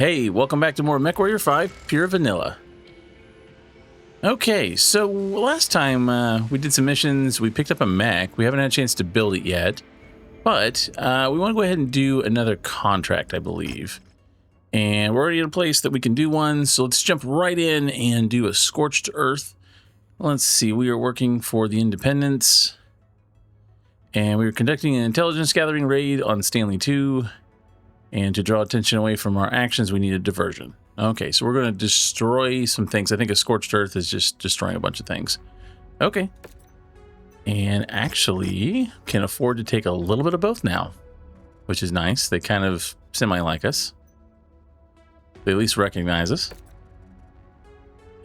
Hey, welcome back to more MechWarrior 5 Pure Vanilla. Okay, so last time we did some missions, we picked up a mech. We haven't had a chance to build it yet, but we want to go ahead and do another contract, I believe. And we're already in a place that we can do one, so let's jump right in and do a Scorched Earth. Let's see, we are working for the Independents, and we are conducting an intelligence gathering raid on Stanley 2. And to draw attention away from our actions, we need a diversion. Okay, so we're going to destroy some things. I think a Scorched Earth is just destroying a bunch of things. Okay. And actually can afford to take a little bit of both now, which is nice. They kind of semi-like us. They at least recognize us.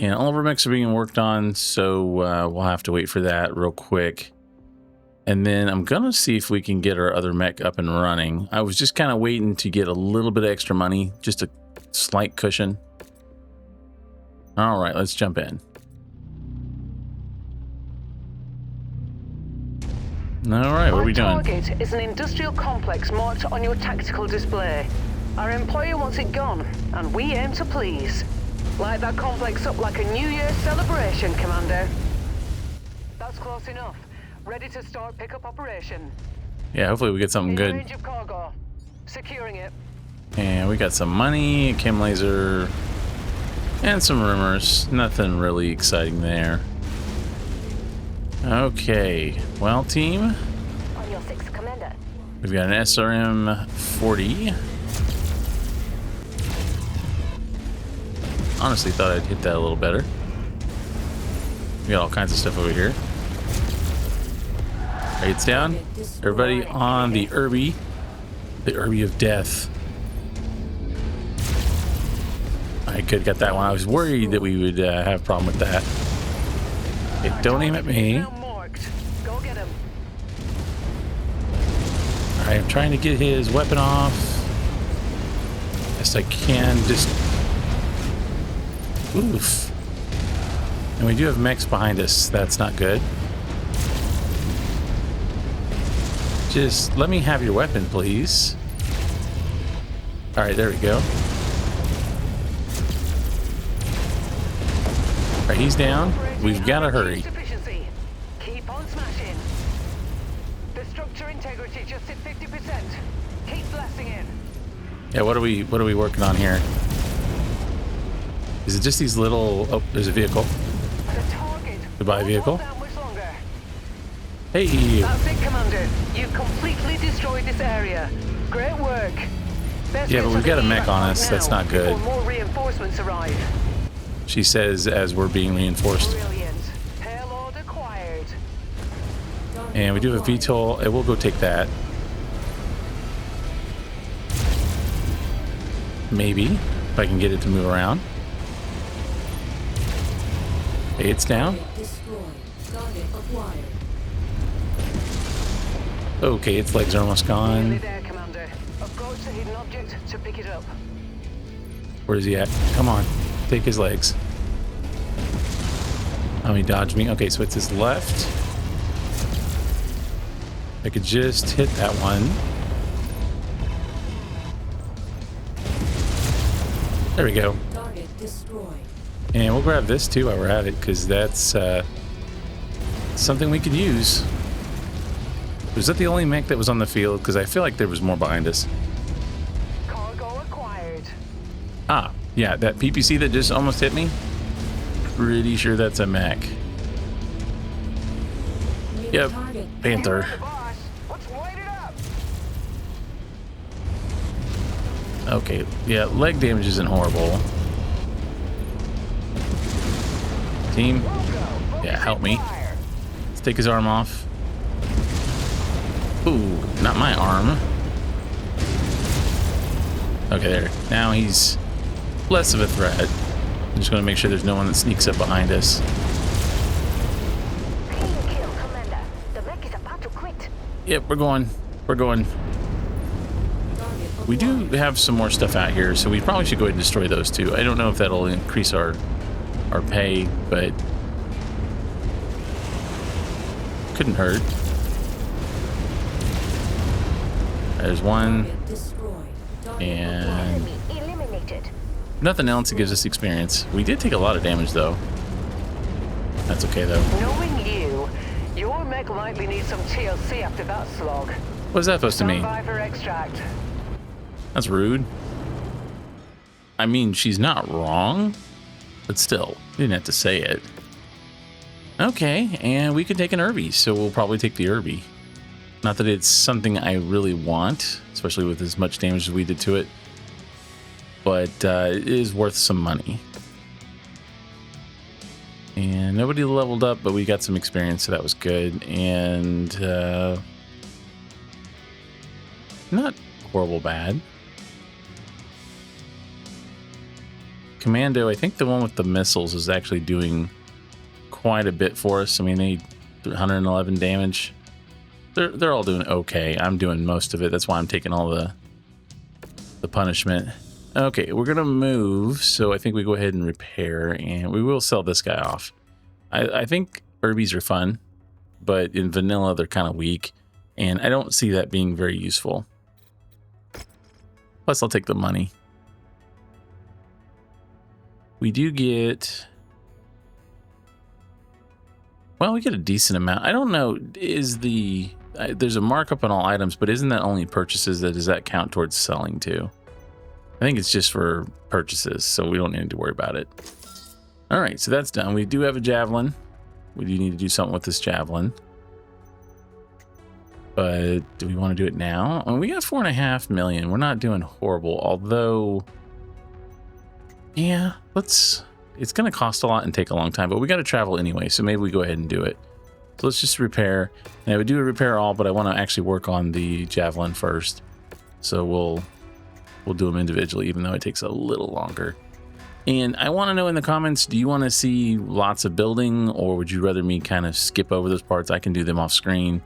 And all of our mechs are being worked on, so we'll have to wait for that real quick. And then I'm going to see if we can get our other mech up and running. I was just kind of waiting to get a little bit of extra money, just a slight cushion. All right, let's jump in. All right, what are we doing? Our target is an industrial complex marked on your tactical display. Our employer wants it gone, and we aim to please. Light that complex up like a New Year's celebration, Commander. That's close enough. Ready to start pickup operation. Yeah, hopefully we get something good. Range of cargo. Securing it. And we got some money, a chem laser, and some rumors. Nothing really exciting there. Okay, well, team. On your 6th, Commander. We've got an SRM 40. Honestly, thought I'd hit that a little better. We got all kinds of stuff over here. It's down. Everybody on the Urbie. The Urbie of death. I could get that one. I was worried that we would have a problem with that. Okay, don't aim at me. Go get him. Alright, I'm trying to get his weapon off. Best I can. Just... Oof. And we do have mechs behind us. That's not good. Just let me have your weapon, please. All right, there we go. All right, he's down. We've got to hurry. Keep on smashing. The structure integrity just hit 50%. Keep blasting in. Yeah, what are we working on here? Is it just these little? Oh, there's a vehicle. The target. Goodbye, vehicle. Hey. That's it, Commander. You completely destroyed this area. Great work. Yeah, but we've got a mech on us. That's not good. More reinforcements arrive. She says as we're being reinforced. Brilliant. Payload acquired. And we do have a VTOL. We'll go take that. Maybe if I can get it to move around. Hey, it's down. Okay, its legs are almost gone. There, Commander. Approach the hidden object to pick it up. Where is he at? Come on, take his legs. Oh, he dodged me. Okay, so it's his left. I could just hit that one. There we go. Target destroyed. And we'll grab this too while we're at it, because that's something we could use. Was that the only mech that was on the field? Because I feel like there was more behind us. Cargo acquired. Ah, yeah, that PPC that just almost hit me. Pretty sure that's a mech. Yep, Panther. Let's light it up. Okay, yeah, leg damage isn't horrible. Team, yeah, help me. Let's take his arm off. Ooh, not my arm. Okay, there. Now he's less of a threat. I'm just going to make sure there's no one that sneaks up behind us. Kill, Commander. The mech is about to quit. Yep, we're going. We're going. We do have some more stuff out here, so we probably should go ahead and destroy those too. I don't know if that'll increase our pay, but couldn't hurt. There's one. And detected. Nothing else, it gives us experience. We did take a lot of damage, though. That's okay, though. Knowing you, your mech likely needs some TLC after that slog. What's that supposed to mean? Stand by for extract. That's rude. I mean, she's not wrong, but still, you didn't have to say it. Okay, and we could take an Urbie, so we'll probably take the Urbie. Not that it's something I really want, especially with as much damage as we did to it, but it is worth some money. And nobody leveled up, but we got some experience, so that was good. And not horrible bad. Commando, I think the one with the missiles is actually doing quite a bit for us. I mean, they 111 damage. They're all doing okay. I'm doing most of it. That's why I'm taking all the punishment. Okay, we're gonna move, so I think we go ahead and repair, and we will sell this guy off. I think Urbies are fun, but in vanilla they're kind of weak, and I don't see that being very useful. Plus, I'll take the money. We do get... Well, we get a decent amount. I don't know, is the... there's a markup on all items, but isn't that only purchases? Does that count towards selling too? I think it's just for purchases, so we don't need to worry about it. All right, so that's done. We do have a javelin. We do need to do something with this javelin. But do we want to do it now? I mean, we got 4.5 million. We're not doing horrible, although... Yeah, let's... It's going to cost a lot and take a long time, but we got to travel anyway, so maybe we go ahead and do it. So let's just repair. And I would do a repair all, but I want to actually work on the javelin first. So we'll do them individually, even though it takes a little longer. And I want to know in the comments, do you want to see lots of building, or would you rather me kind of skip over those parts? I can do them off screen.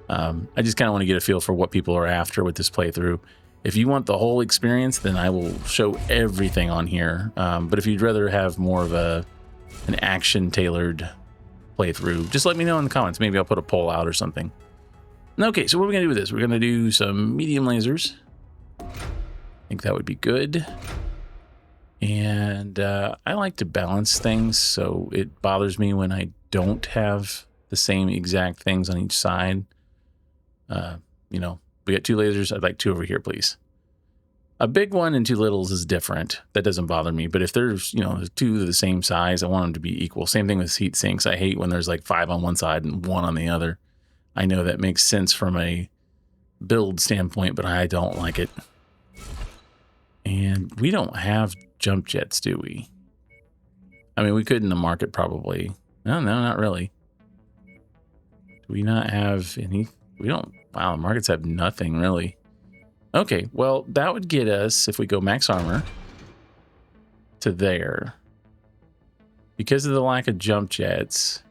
I just kind of want to get a feel for what people are after with this playthrough. If you want the whole experience, then I will show everything on here. But if you'd rather have more of an action-tailored playthrough, just let me know in the comments. Maybe I'll put a poll out or something. Okay, so what are we going to do with this? We're going to do some medium lasers. I think that would be good. And I like to balance things, so it bothers me when I don't have the same exact things on each side. You know, we got 2 lasers. I'd like 2 over here, please. A big one and 2 littles is different. That doesn't bother me. But if there's, you know, 2 of the same size, I want them to be equal. Same thing with heat sinks. I hate when there's like 5 on one side and 1 on the other. I know that makes sense from a build standpoint, but I don't like it. And we don't have jump jets, do we? I mean, we could in the market probably. No, not really. Do we not have any? We don't. Wow, the markets have nothing really. Okay, well, that would get us, if we go max armor, to there. Because of the lack of jump jets,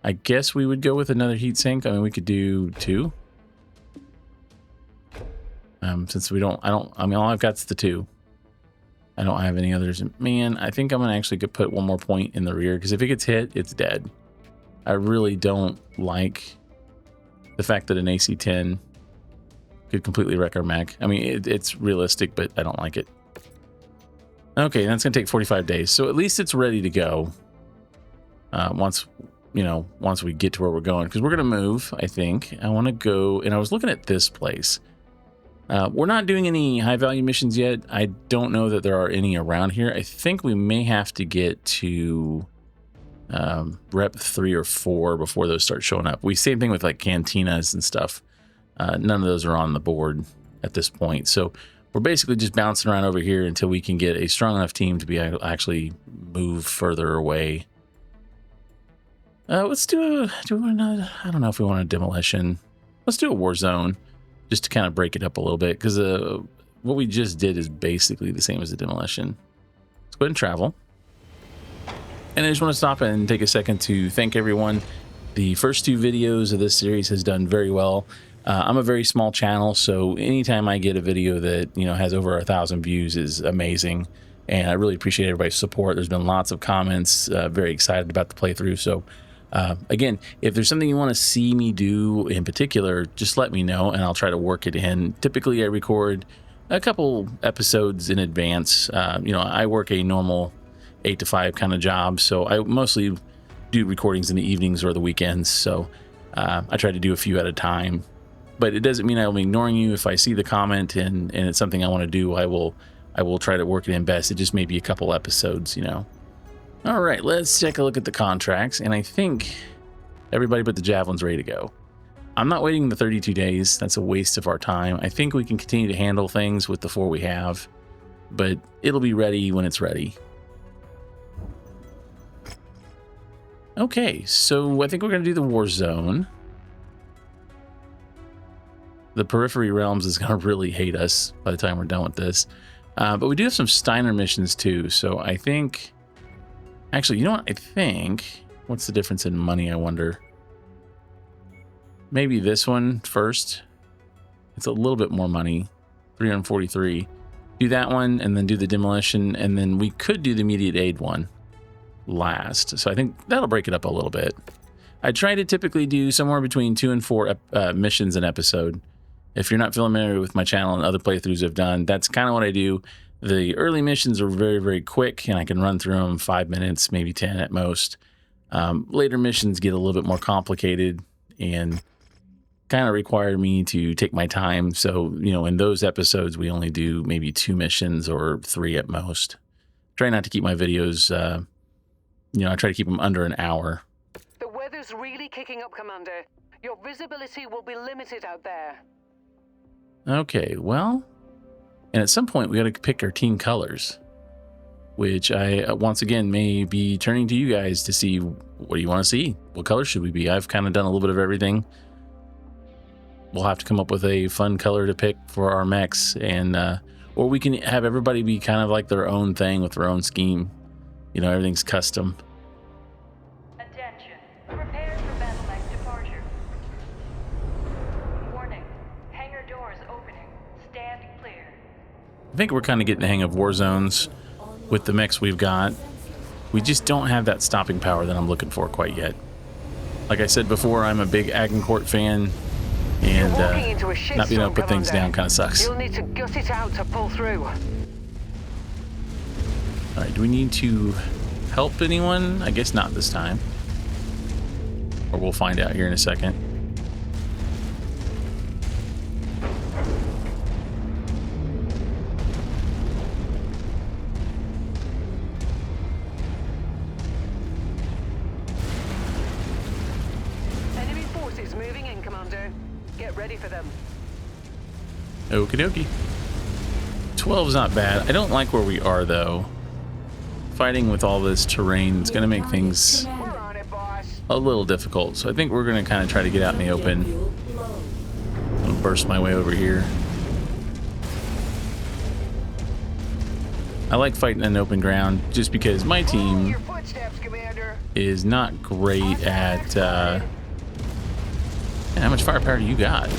I guess we would go with another heat sink. I mean, we could do 2. Since we don't, I mean, all I've got is the 2. I don't have any others. Man, I think I'm going to actually put 1 more point in the rear, because if it gets hit, it's dead. I really don't like the fact that an AC-10 could completely wreck our mech. I mean, it's realistic, but I don't like it. Okay, that's going to take 45 days. So at least it's ready to go. Once we get to where we're going, because we're going to move, I think. I want to go, and I was looking at this place. We're not doing any high value missions yet. I don't know that there are any around here. I think we may have to get to rep 3 or 4 before those start showing up. Same thing with like cantinas and stuff. None of those are on the board at this point. So we're basically just bouncing around over here until we can get a strong enough team to be actually move further away. Let's do another, I don't know if we want a demolition. Let's do a Warzone just to kind of break it up a little bit, because what we just did is basically the same as the demolition. Let's go ahead and travel. And I just want to stop and take a second to thank everyone. The first 2 videos of this series has done very well. I'm a very small channel, so anytime I get a video that, you know, has over 1,000 views is amazing. And I really appreciate everybody's support. There's been lots of comments, very excited about the playthrough. So again, if there's something you want to see me do in particular, just let me know and I'll try to work it in. Typically I record a couple episodes in advance. You know, I work a normal 8 to 5 kind of job, so I mostly do recordings in the evenings or the weekends. So I try to do a few at a time. But it doesn't mean I'll be ignoring you. If I see the comment and it's something I want to do, I will try to work it in best. It just may be a couple episodes, you know. All right, let's take a look at the contracts. And I think everybody but the Javelin's ready to go. I'm not waiting the 32 days. That's a waste of our time. I think we can continue to handle things with the 4 we have, but it'll be ready when it's ready. Okay, so I think we're going to do the Warzone. The Periphery Realms is going to really hate us by the time we're done with this. But we do have some Steiner missions too, so I think... Actually, you know what? I think... What's the difference in money, I wonder? Maybe this one first. It's a little bit more money. 343. Do that one, and then do the Demolition, and then we could do the Immediate Aid one last. So I think that'll break it up a little bit. I try to typically do somewhere between 2 and 4 missions an episode. If you're not familiar with my channel and other playthroughs I've done, that's kind of what I do. The early missions are very, very quick, and I can run through them 5 minutes, maybe 10 at most. Later missions get a little bit more complicated and kind of require me to take my time. So, you know, in those episodes, we only do maybe 2 missions or 3 at most. Try not to keep my videos, you know, I try to keep them under an hour. The weather's really kicking up, Commander. Your visibility will be limited out there. Okay, well, and at some point we got to pick our team colors, which I, once again, may be turning to you guys to see what do you want to see? What color should we be? I've kind of done a little bit of everything. We'll have to come up with a fun color to pick for our mechs, and or we can have everybody be kind of like their own thing with their own scheme. You know, everything's custom. Attention. Prepare for BattleMech departure. Warning. Hangar doors opening. Stand clear. I think we're kind of getting the hang of war zones with the mechs we've got. We just don't have that stopping power that I'm looking for quite yet. Like I said before, I'm a big Agincourt fan, and not being able to put things down kind of sucks. You'll need to gut it out to pull through. All right, do we need to help anyone? I guess not this time. Or we'll find out here in a second. Enemy forces moving in, Commander. Get ready for them. Okie dokie. 12's not bad. I don't like where we are, though. Fighting with all this terrain is going to make things We're on it, boss. a little difficult. So I think we're going to kind of try to get out in the open. I'll burst my way over here. I like fighting in open ground just because my team Your footsteps, Commander. is not great at... Man, how much firepower do you got?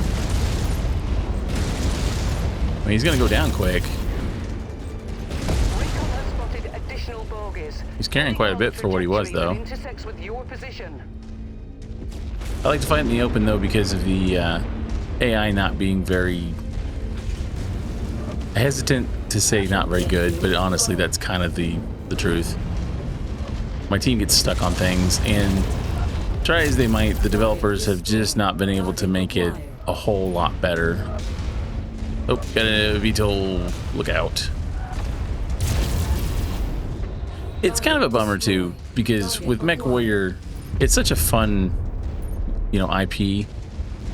I mean, he's going to go down quick. Recon has spotted additional bogies. He's carrying quite a bit for what he was, though. Intersects with your position. I like to fight in the open, though, because of the AI not being very... hesitant to say not very good, but honestly, that's kind of the truth. My team gets stuck on things, and try as they might, the developers have just not been able to make it a whole lot better. Oh, got a VTOL. Look out. It's kind of a bummer, too, because with MechWarrior, it's such a fun, you know, IP,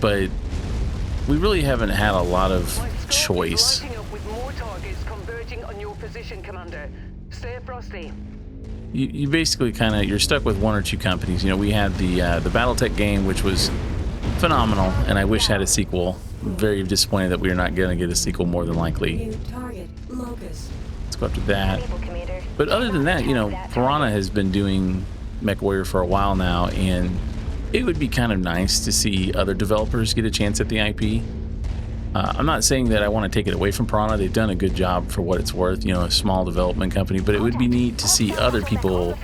but we really haven't had a lot of choice. Lighting up with more targets converging on your position, Commander. Stay frosty. You basically kind of, you're stuck with 1 or 2 companies. You know, we had the BattleTech game, which was phenomenal, and I wish had a sequel. I'm very disappointed that we're not going to get a sequel more than likely. New target, Locust. Let's go after that. Able, Commander. But other than that, you know, Piranha has been doing MechWarrior for a while now, and it would be kind of nice to see other developers get a chance at the IP. I'm not saying that I want to take it away from Piranha. They've done a good job for what it's worth, you know, a small development company, but it would be neat to see other people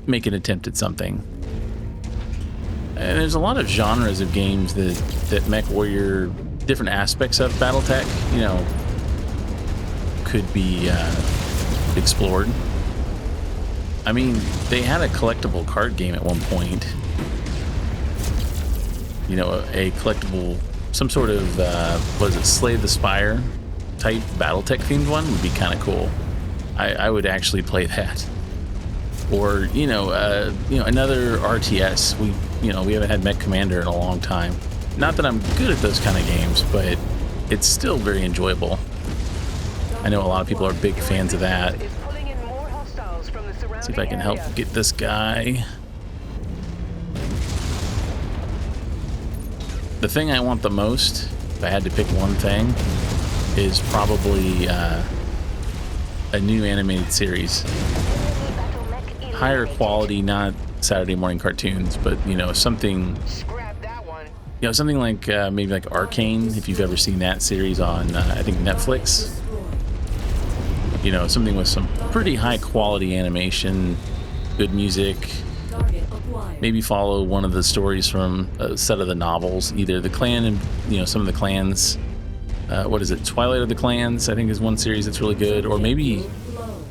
make an attempt at something. And there's a lot of genres of games that MechWarrior, different aspects of BattleTech, you know, could be explored. I mean, they had a collectible card game at one point. You know, a collectible, some sort of, what is it, Slay the Spire type BattleTech themed one would be kind of cool. I would actually play that. Or, you know, another RTS. We haven't had Mech Commander in a long time. Not that I'm good at those kind of games, but it's still very enjoyable. I know a lot of people are big fans of that. See if I can help get this guy. The thing I want the most, if I had to pick one thing, is probably a new animated series. Higher quality, not Saturday morning cartoons, but you know, something. You know, something like maybe like Arcane, if you've ever seen that series on I think Netflix. You know, something with some pretty high quality animation, good music. Maybe follow one of the stories from a set of the novels, either the clan and, you know, some of the clans. What is it? Twilight of the Clans, I think, is one series that's really good. Or maybe,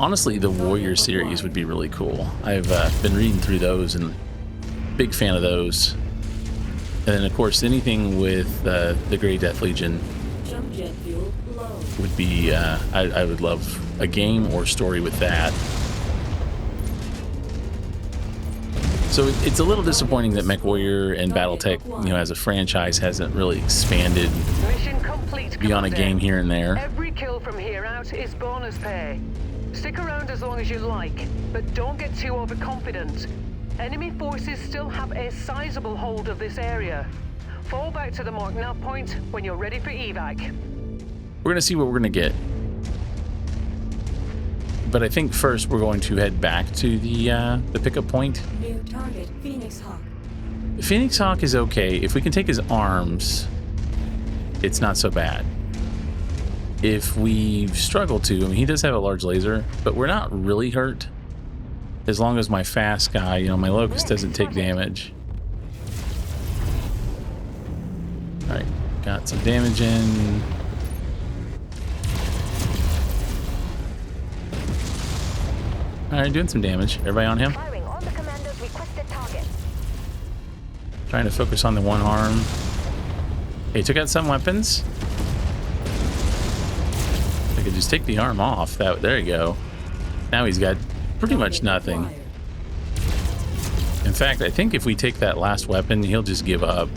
honestly, the Warrior series would be really cool. I've been reading through those and big fan of those. And then, of course, anything with the Grey Death Legion would be, I would love a game or story with that. So it's a little disappointing that MechWarrior and BattleTech, you know, as a franchise, hasn't really expanded Mission complete, beyond a Commander. game here and there. Every kill from here out is bonus pay. Stick around as long as you like, but don't get too overconfident. Enemy forces still have a sizable hold of this area. Fall back to the mark now point when you're ready for evac. We're gonna see what we're gonna get. But I think first we're going to head back to the pickup point. New target, Phoenix Hawk. Phoenix Hawk is okay. If we can take his arms, it's not so bad. If we struggle to, I mean, he does have a large laser, but we're not really hurt. As long as my fast guy, you know, my Locust doesn't take damage. Alright, got some damage in. Alright, doing some damage. Everybody on him? Firing on the commander's requested target. Trying to focus on the one arm. Hey, took out some weapons. I could just take the arm off. There you go. Now he's got pretty much nothing. In fact, I think if we take that last weapon, he'll just give up.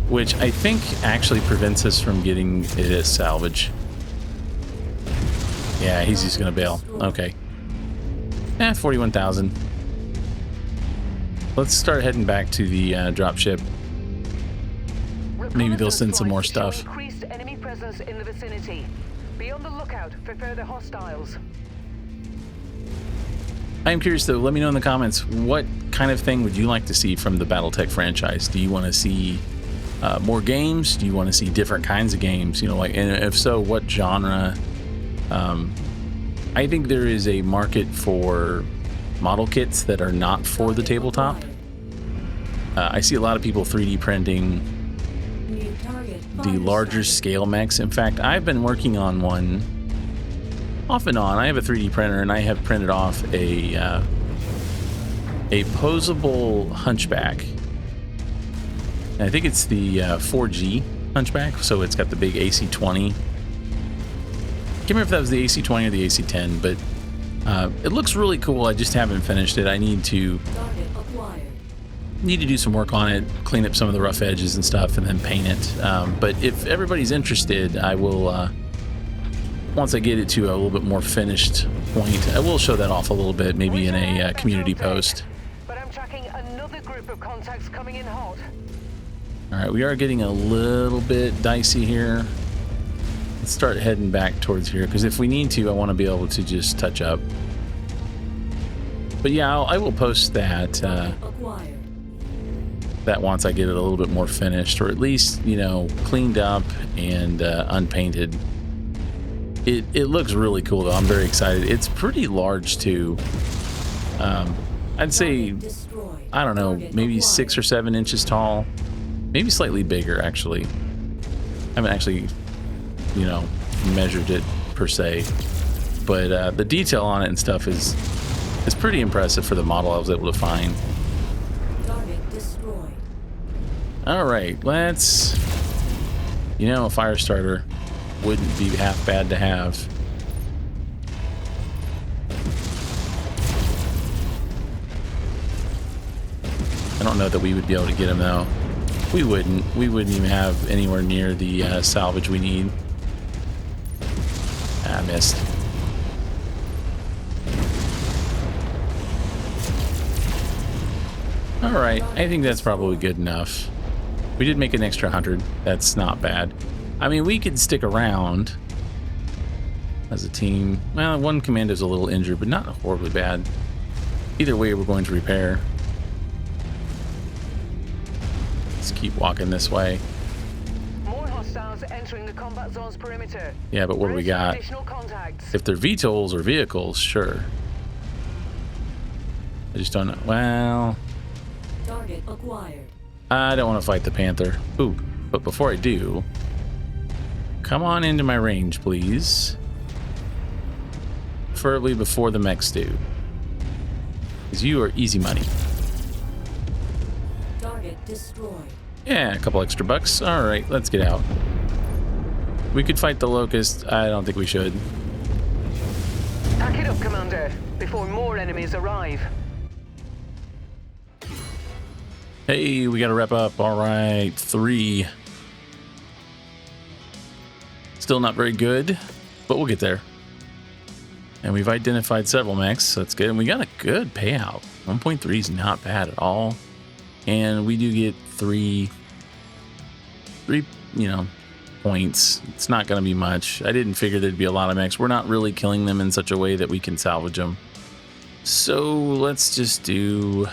Which I think actually prevents us from getting it as salvage. Yeah, he's just gonna bail. Okay. 41,000. Let's start heading back to the dropship. Maybe they'll send some more stuff. Increased enemy presence in the vicinity. Be on the lookout for further hostiles. I am curious though, let me know in the comments, what kind of thing would you like to see from the BattleTech franchise? Do you want to see more games? Do you want to see different kinds of games? You know, like, and if so, what genre? I think there is a market for model kits that are not for the tabletop. I see a lot of people 3D printing the larger scale mechs. In fact, I've been working on one off and on. I have a 3D printer and I have printed off a posable Hunchback. And I think it's the 4G Hunchback, so it's got the big AC-20. I can't remember if that was the AC-20 or the AC-10, but it looks really cool. I just haven't finished it. I need to do some work on it, clean up some of the rough edges and stuff, and then paint it. But if everybody's interested, I will, once I get it to a little bit more finished point, I will show that off a little bit, maybe in a community post. But I'm tracking another group of contacts coming in hot. All right, we are getting a little bit dicey here. Let's start heading back towards here, because if we need to, I want to be able to just touch up. But yeah, I will post that that once I get it a little bit more finished, or at least, you know, cleaned up and unpainted. It looks really cool though. I'm very excited. It's pretty large too. I'd say, I don't know, maybe 6 or 7 inches tall, maybe slightly bigger actually. I haven't actually, you know, measured it per se. but the detail on it and stuff is pretty impressive for the model I was able to find. Target destroyed. All right, let's. You know, a fire starter wouldn't be half bad to have. I don't know that we would be able to get him though. We wouldn't. We wouldn't even have anywhere near the salvage we need. I missed. All right, I think that's probably good enough. We did make an extra 100. That's not bad. I mean, we could stick around as a team. Well, one commando's a little injured, but not horribly bad. Either way, we're going to repair. Let's keep walking this way. More hostiles entering the combat zone's perimeter. Yeah, but what do we got? Additional contacts. If they're VTOLs or vehicles, sure. I just don't know. Well, Target acquired. I don't want to fight the Panther. Ooh, but before I do, come on into my range, please. Preferably before the mechs do. Because you are easy money. Target destroyed. Yeah, a couple extra bucks. All right, let's get out. We could fight the Locust. I don't think we should. Pack it up, Commander, before more enemies arrive. Hey, we got to wrap up. All right, 3. Still not very good, but we'll get there. And we've identified several mechs, so that's good. And we got a good payout. 1.3 is not bad at all. And we do get 3, points. It's not going to be much. I didn't figure there'd be a lot of mechs. We're not really killing them in such a way that we can salvage them. So let's just do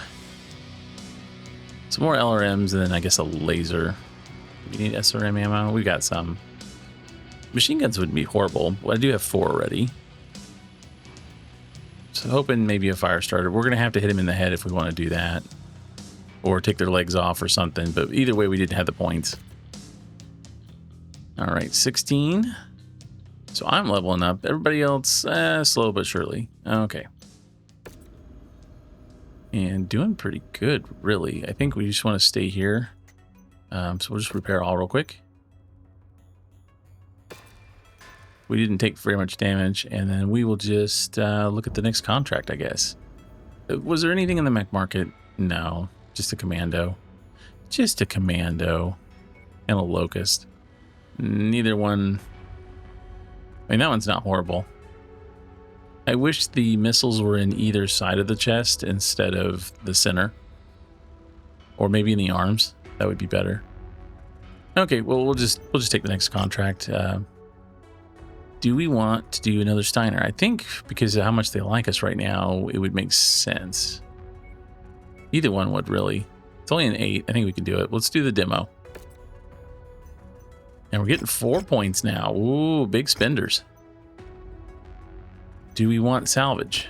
some more LRMs and then I guess a laser. We need SRM ammo. We got some. Machine guns wouldn't be horrible. Well, I do have 4 already. So hoping maybe a fire starter. We're going to have to hit him in the head if we want to do that. Or take their legs off or something. But either way, we didn't have the points. All right, 16. So I'm leveling up. Everybody else, slow but surely. Okay. And doing pretty good, really. I think we just want to stay here. So we'll just repair all real quick. We didn't take very much damage. And then we will just look at the next contract, I guess. Was there anything in the mech market? No. Just a commando. Just a commando. And a locust. Neither one. I mean, that one's not horrible. I wish the missiles were in either side of the chest instead of the center. Or maybe in the arms. That would be better. Okay, well, we'll just take the next contract. Do we want to do another Steiner? I think because of how much they like us right now, it would make sense. Either one would really. It's only an 8. I think we can do it. Let's do the demo. And we're getting 4 points now. Ooh, big spenders. Do we want salvage?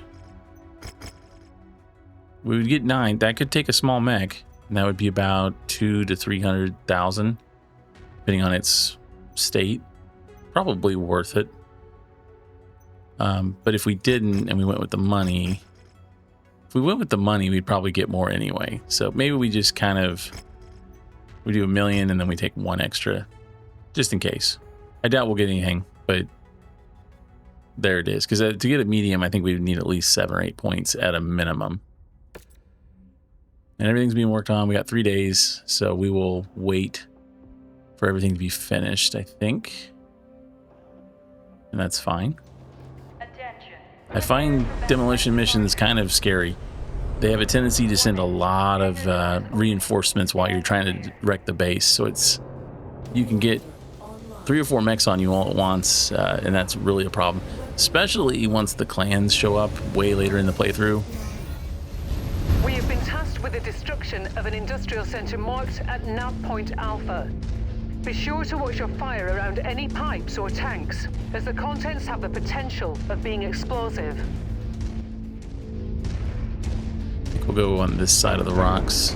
We would get 9. That could take a small mech. And that would be about 200,000 to 300,000, depending on its state. Probably worth it. But if we didn't and we went with the money, we'd probably get more anyway. So maybe we just kind of, we do $1 million and then we take 1 extra, just in case. I doubt we'll get anything, but there it is. Because to get a medium, I think we would need at least 7 or 8 points at a minimum. And everything's being worked on. We got 3 days, so we will wait for everything to be finished, I think. And that's fine. Attention. I find demolition missions kind of scary. They have a tendency to send a lot of reinforcements while you're trying to wreck the base. So you can get 3 or 4 mechs on you all at once, and that's really a problem. Especially once the clans show up way later in the playthrough. We have been tasked with the destruction of an industrial center marked at Nav Point Alpha. Be sure to watch your fire around any pipes or tanks, as the contents have the potential of being explosive. I think we'll go on this side of the rocks.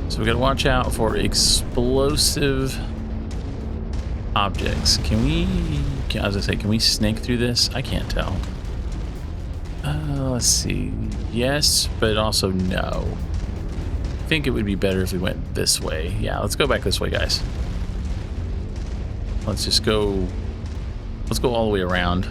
So we gotta watch out for explosive objects. Can we, I was gonna say, can we snake through this? I can't tell. Let's see. Yes, but also no. I think it would be better if we went this way. Yeah, let's go back this way, guys. Let's just go. Let's go all the way around.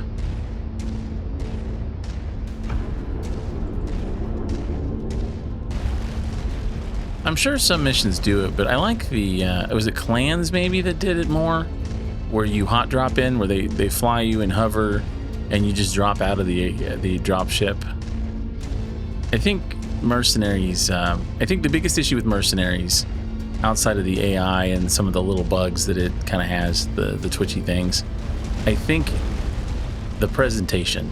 I'm sure some missions do it, but I like the, was it clans maybe that did it more? Where you hot drop in, where they fly you and hover, and you just drop out of the drop ship. I think Mercenaries, I think the biggest issue with Mercenaries, outside of the AI and some of the little bugs that it kind of has, the twitchy things, I think the presentation.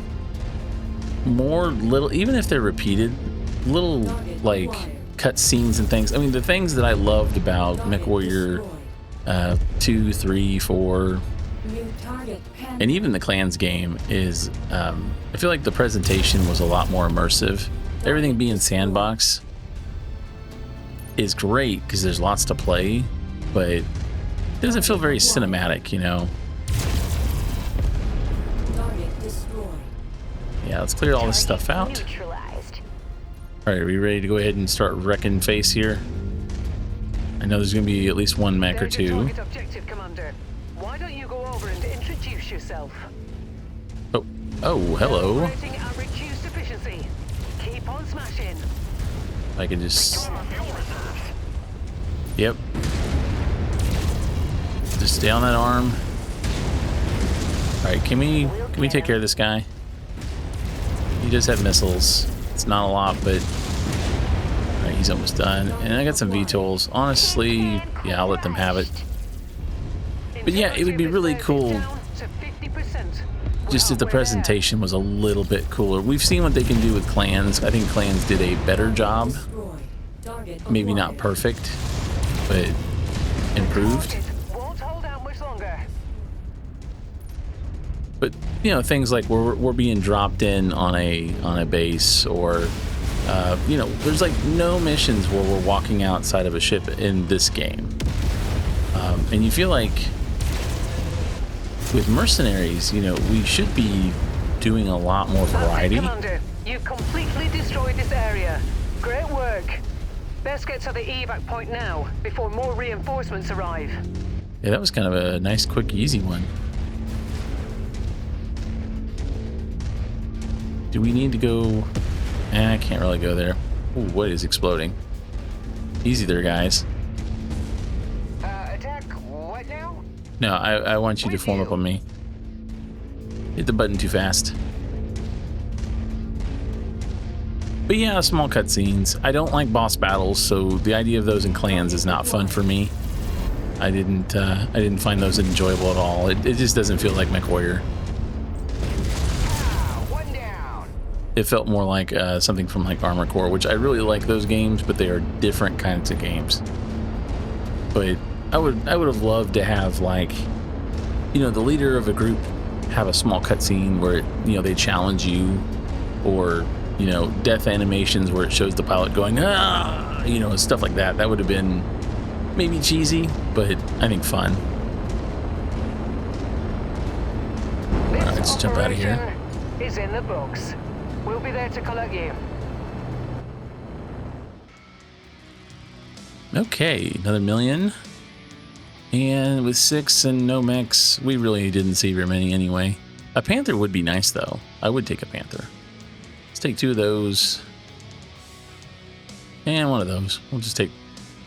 More little, even if they're repeated, little like cut scenes and things. I mean, the things that I loved about MechWarrior 2, 3, 4, and even the clans game is, I feel like the presentation was a lot more immersive. Everything being sandbox is great because there's lots to play, but it doesn't feel very cinematic, you know? Yeah, let's clear all this stuff out. Alright, are we ready to go ahead and start wrecking face here? I know there's going to be at least one mech or two. Objective, Commander. Why don't you go over and introduce yourself? Oh, hello. Keep on smashing. I can just... Yep. Just stay on that arm. Alright, can we take care of this guy? He does have missiles. It's not a lot, but alright, he's almost done. And I got some VTOLs. Honestly, yeah, I'll let them have it. But yeah, it would be really cool just if the presentation was a little bit cooler. We've seen what they can do with clans. I think clans did a better job. Maybe not perfect, but improved. But you know, things like we're being dropped in on a base, or you know, there's like no missions where we're walking outside of a ship in this game, and you feel like with Mercenaries, you know, we should be doing a lot more variety. Commander, you completely destroyed this area. Great work. Best get to the evac point now before more reinforcements arrive. Yeah, that was kind of a nice, quick, easy one. Do we need to go? I can't really go there. Ooh, what is exploding? Easy there, guys. Attack what now? No, I want you to form up on me. Hit the button too fast. But yeah, small cutscenes. I don't like boss battles, so the idea of those in clans is not fun for me. I didn't find those enjoyable at all. It just doesn't feel like MechWarrior. It felt more like something from like Armor Core, which I really like those games, but they are different kinds of games. But I would have loved to have, like, you know, the leader of a group have a small cutscene where it, you know, they challenge you, or you know, death animations where it shows the pilot going, ah, you know, stuff like that. That would have been maybe cheesy, but I think fun. All right, let's jump out of here. Is in the books. We'll be there to collect you. Okay, another million. And with 6 and no mechs, we really didn't see very many anyway. A Panther would be nice, though. I would take a Panther. Let's take 2 of those. And 1 of those. We'll just take,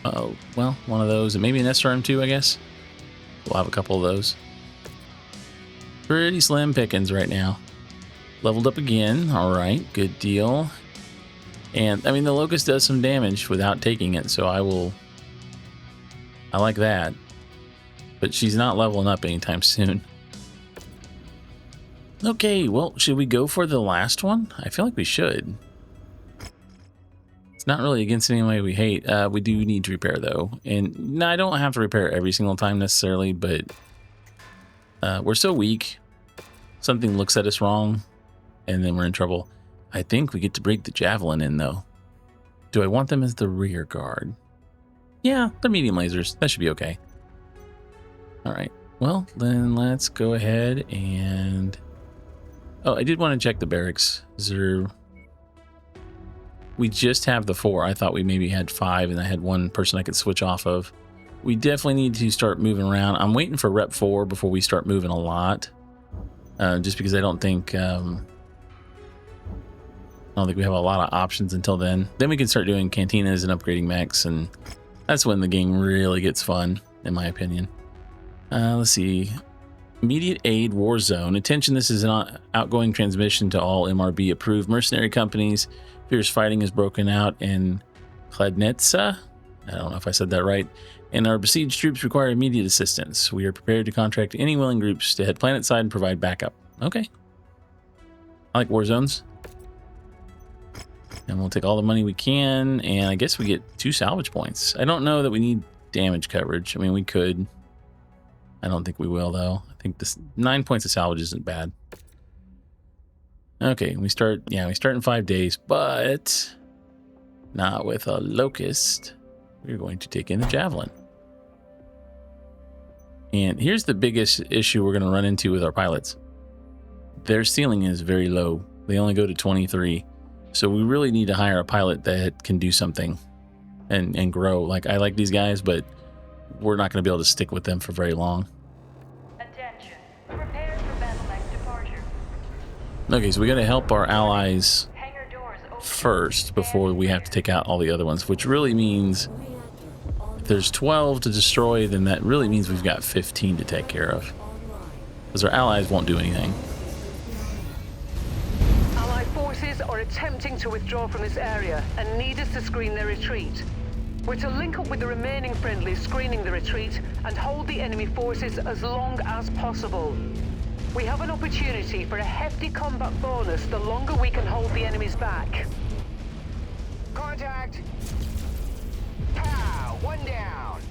well, 1 of those. And maybe an SRM2, I guess. We'll have a couple of those. Pretty slim pickings right now. Leveled up again. All right, good deal. And, I mean, the Locust does some damage without taking it, so I like that. But she's not leveling up anytime soon. Okay, well, should we go for the last one? I feel like we should. It's not really against anybody we hate. We do need to repair, though. And no, I don't have to repair every single time necessarily, but we're so weak. Something looks at us wrong, and then we're in trouble. I think we get to break the Javelin in, though. Do I want them as the rear guard? Yeah, they're medium lasers. That should be okay. All right. Well, then let's go ahead and... Oh, I did want to check the barracks. Is there... We just have the 4. I thought we maybe had 5 and I had one person I could switch off of. We definitely need to start moving around. I'm waiting for Rep 4 before we start moving a lot. Just because I don't think... we have a lot of options until then. Then we can start doing cantinas and upgrading mechs, and that's when the game really gets fun, in my opinion. Let's see. Immediate aid Warzone. Attention, this is an outgoing transmission to all MRB approved mercenary companies. Fierce fighting has broken out in Kladnetsa. I don't know if I said that right. And our besieged troops require immediate assistance. We are prepared to contract any willing groups to head planet side and provide backup. Okay. I like war zones. And we'll take all the money we can, and I guess we get 2 salvage points. I don't know that we need damage coverage. I mean, we could. I don't think we will, though. I think this 9 points of salvage isn't bad. Okay, we start in 5 days, but not with a locust. We're going to take in a javelin. And here's the biggest issue we're going to run into with our pilots. Their ceiling is very low. They only go to 23. So we really need to hire a pilot that can do something and grow. Like, I like these guys, but we're not going to be able to stick with them for very long. Attention. Prepare for BattleMech departure. Okay, so we got to help our allies Hangar doors open. first before we have to take out all the other ones, which really means if there's 12 to destroy, then that really means we've got 15 to take care of. Because our allies won't do anything. Allied forces are attempting to withdraw from this area and need us to screen their retreat. We're to link up with the remaining friendlies screening the retreat and hold the enemy forces as long as possible. We have an opportunity for a hefty combat bonus the longer we can hold the enemies back. Contact! Pow! One down!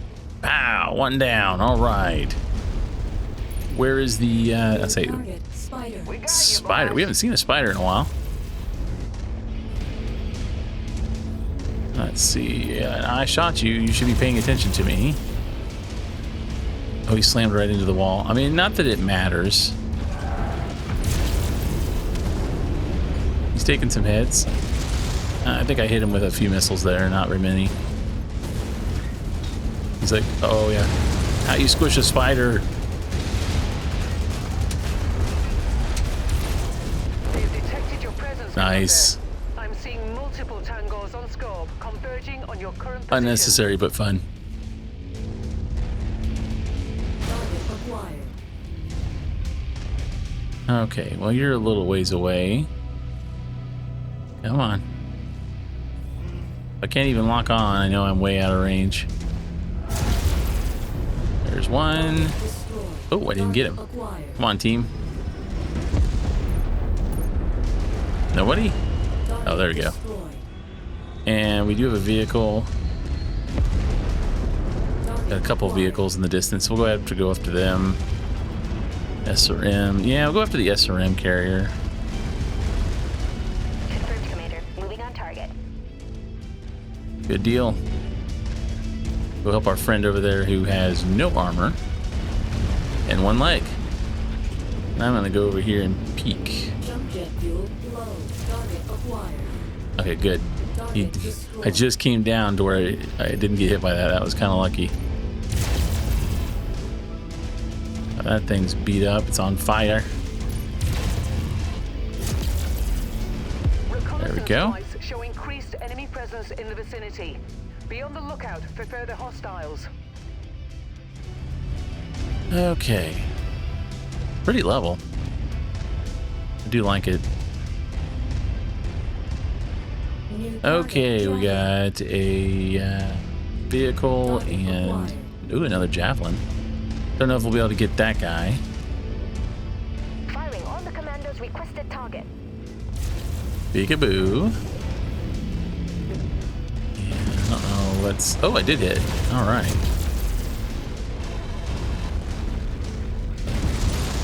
Pow! One down. All right. Where is the, let's say, Target spider. We got you, spider? boss. We haven't seen a spider in a while. Let's see. I shot you. You should be paying attention to me. Oh, he slammed right into the wall. I mean, not that it matters. He's taking some hits. I think I hit him with a few missiles there, not very many. He's like, oh yeah. How you squish a spider? They've detected your presence. Nice. Commander. I'm seeing multiple tangos on scope converging on your current position. Unnecessary, but fun. Target acquired. Okay, well, you're a little ways away. Come on. I can't even lock on. I know I'm way out of range. There's one. Destroyed. Oh, I didn't get him. Acquired. Come on, team. Nobody? Oh, there we go. Destroyed. And we do have a vehicle. Target Got a couple acquired. vehicles in the distance. We'll go ahead to go after them. SRM. Yeah, we'll go after the SRM carrier. Confirmed, Commander. Moving on target. Good deal. We'll help our friend over there who has no armor and one leg. And I'm gonna go over here and peek. Jump jet fuel low. Target acquired. Okay, good. Target destroyed. I just came down to where I didn't get hit by that. That was kind of lucky. That thing's beat up. It's on fire. There we go. Reconnaissance flights show increased enemy presence in the vicinity. Be on the lookout for further hostiles. Okay. Pretty level. I do like it. New target Okay, we javelin. got a vehicle and ooh, another javelin. Don't know if we'll be able to get that guy. Firing on the commando's requested target. Peekaboo. Yeah, I don't know. Let's. Oh, I did hit. All right.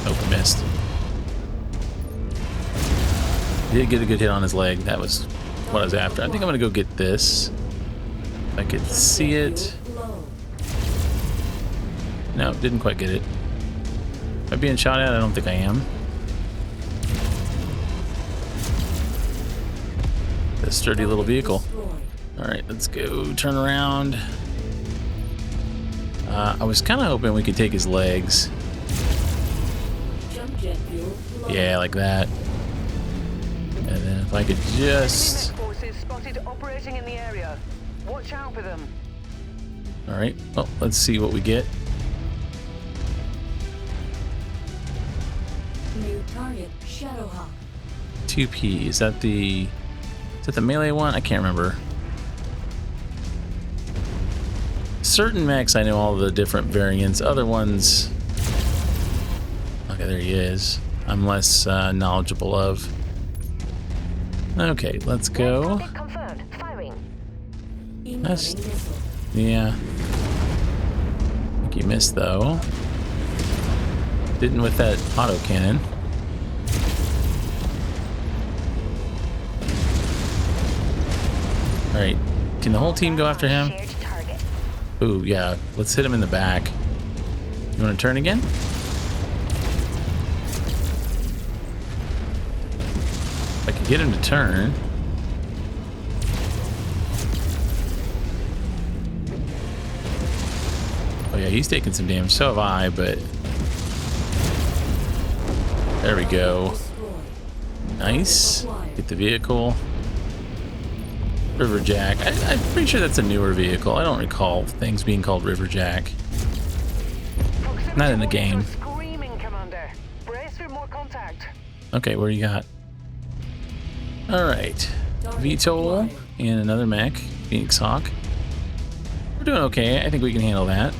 Oh, missed. Did get a good hit on his leg. That was what I was after. I think I'm gonna go get this. If I could see it. Low. No, didn't quite get it. Am I being shot at? I don't think I am. This sturdy little vehicle. Destroyed. All right, let's go. Turn around. I was kind of hoping we could take his legs. Jump jet fuel low. Yeah, like that. And then if I could just... Mech forces spotted operating in the area. Watch out for them. All right. Well, let's see what we get. New target, Shadowhawk. 2P. Is that the melee one? I can't remember. Certain mechs, I know all the different variants. Other ones, okay, there he is. I'm less knowledgeable of. Okay, let's go. Target confirmed. Firing. Incoming That's- missile. Yeah. I think you missed though. Didn't with that auto cannon. All right. Can the whole team go after him? Shared target. Ooh, yeah. Let's hit him in the back. You want to turn again? If I could get him to turn. Oh yeah, he's taking some damage. So have I, but... There we go. Destroyed. Nice. Get the vehicle. Riverjack. I'm pretty sure that's a newer vehicle. I don't recall things being called Riverjack. Proximity Not in the warnings game. are Screaming, Commander. Brace for more contact. Okay, what do you got? Alright. VTOL and another mech. Phoenix Hawk. We're doing okay. I think we can handle that.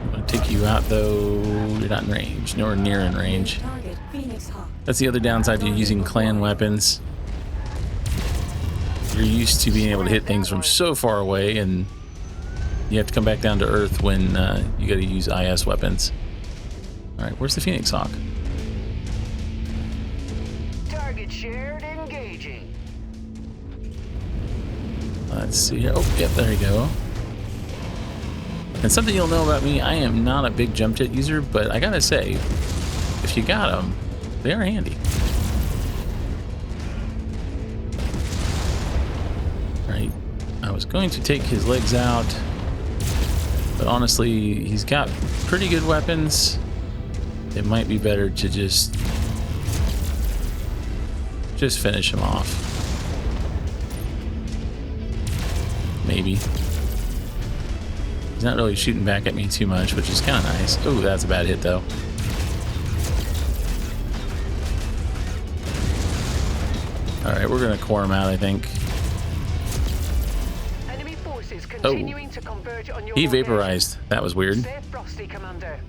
I'm going to take you out though. You're not in range. Nowhere near in range. Target, Phoenix Hawk. That's the other downside to using clan weapons. You're used to being able to hit things from so far away, and you have to come back down to earth when you got to use IS weapons. All right, where's the Phoenix Hawk? Target shared, engaging. Let's see here. Oh, yep, there you go. And something you'll know about me, I am not a big jump jet user, but I gotta say, if you got them, they are handy. Right. I was going to take his legs out, but honestly, he's got pretty good weapons. It might be better to just finish him off. Maybe. He's not really shooting back at me too much, which is kind of nice. Oh, that's a bad hit, though. All right, we're going to core him out, I think. Enemy forces continuing to converge on your He location. vaporized. That was weird. Stay frosty, Commander.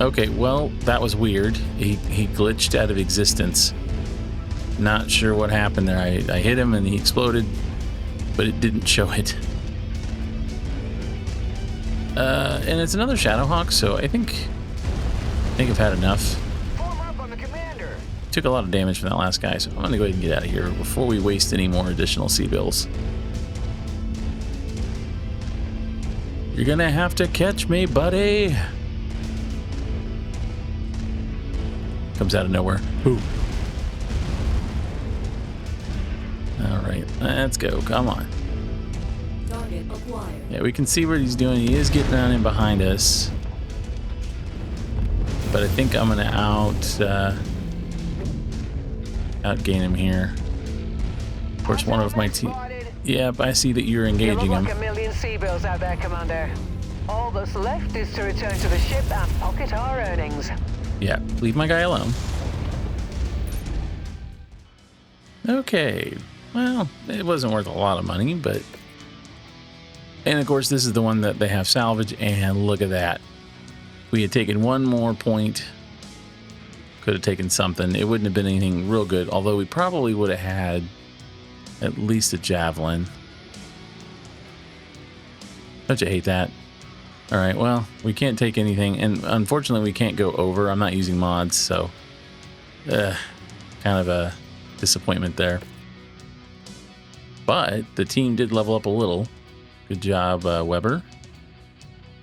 Okay, well, that was weird. He glitched out of existence. Not sure what happened there. I hit him and he exploded, but it didn't show it. And it's another Shadowhawk, so I think I've had enough. Form up on the commander. Took a lot of damage from that last guy, so I'm gonna go ahead and get out of here before we waste any more additional C-bills. You're gonna have to catch me, buddy. Comes out of nowhere. Ooh. All right, let's go. Come on. Target acquired. Yeah, we can see what he's doing. He is getting around in behind us. But I think I'm gonna outgain him here. Of course, one of my team. Spotted. Yep, I see that you're You engaging look him. like a million C-bills out there, Commander. All that's left is to return to the ship and pocket our earnings. Yeah, leave my guy alone. Okay, well, it wasn't worth a lot of money, but... And of course, this is the one that they have salvage, and look at that. We had taken one more point. Could have taken something. It wouldn't have been anything real good, although we probably would have had at least a javelin. Don't you hate that? All right, well, we can't take anything, and unfortunately, we can't go over. I'm not using mods, so kind of a disappointment there. But the team did level up a little. Good job, Weber.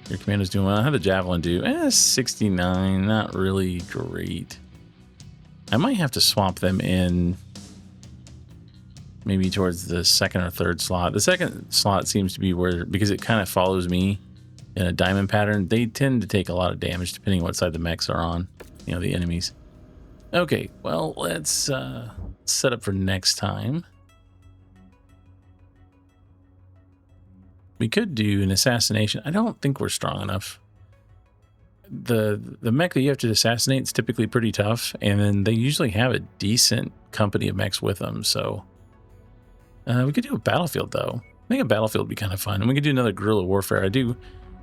Your commando's doing well. How did the Javelin do? 69. Not really great. I might have to swap them in maybe towards the second or third slot. The second slot seems to be where, because it kind of follows me in a diamond pattern, they tend to take a lot of damage depending on what side the mechs are on, you know, the enemies. Okay, well, let's set up for next time. We could do an assassination. I don't think we're strong enough. The mech that you have to assassinate is typically pretty tough, and then they usually have a decent company of mechs with them, so we could do a battlefield, though. I think a battlefield would be kind of fun, and we could do another guerrilla warfare. I do,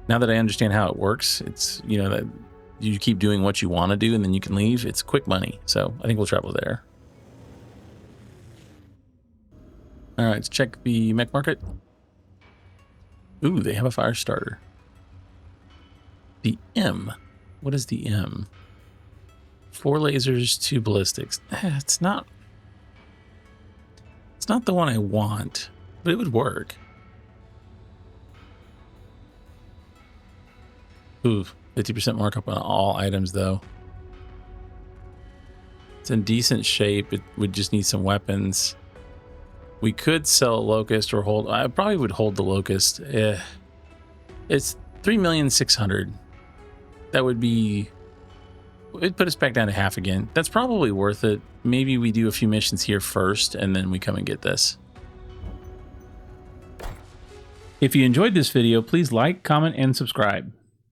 now that I understand how it works, it's, you know, that you keep doing what you want to do, and then you can leave. It's quick money, so I think we'll travel there. All right, let's check the mech market. Ooh, they have a fire starter. The M. What is the M? 4 lasers, 2 ballistics. It's not the one I want, but it would work. Ooh, 50% markup on all items, though. It's in decent shape. It would just need some weapons. We could sell a Locust or hold. I probably would hold the Locust. It's 3,600,000. That would be. It'd put us back down to half again. That's probably worth it. Maybe we do a few missions here first, and then we come and get this. If you enjoyed this video, please like, comment, and subscribe.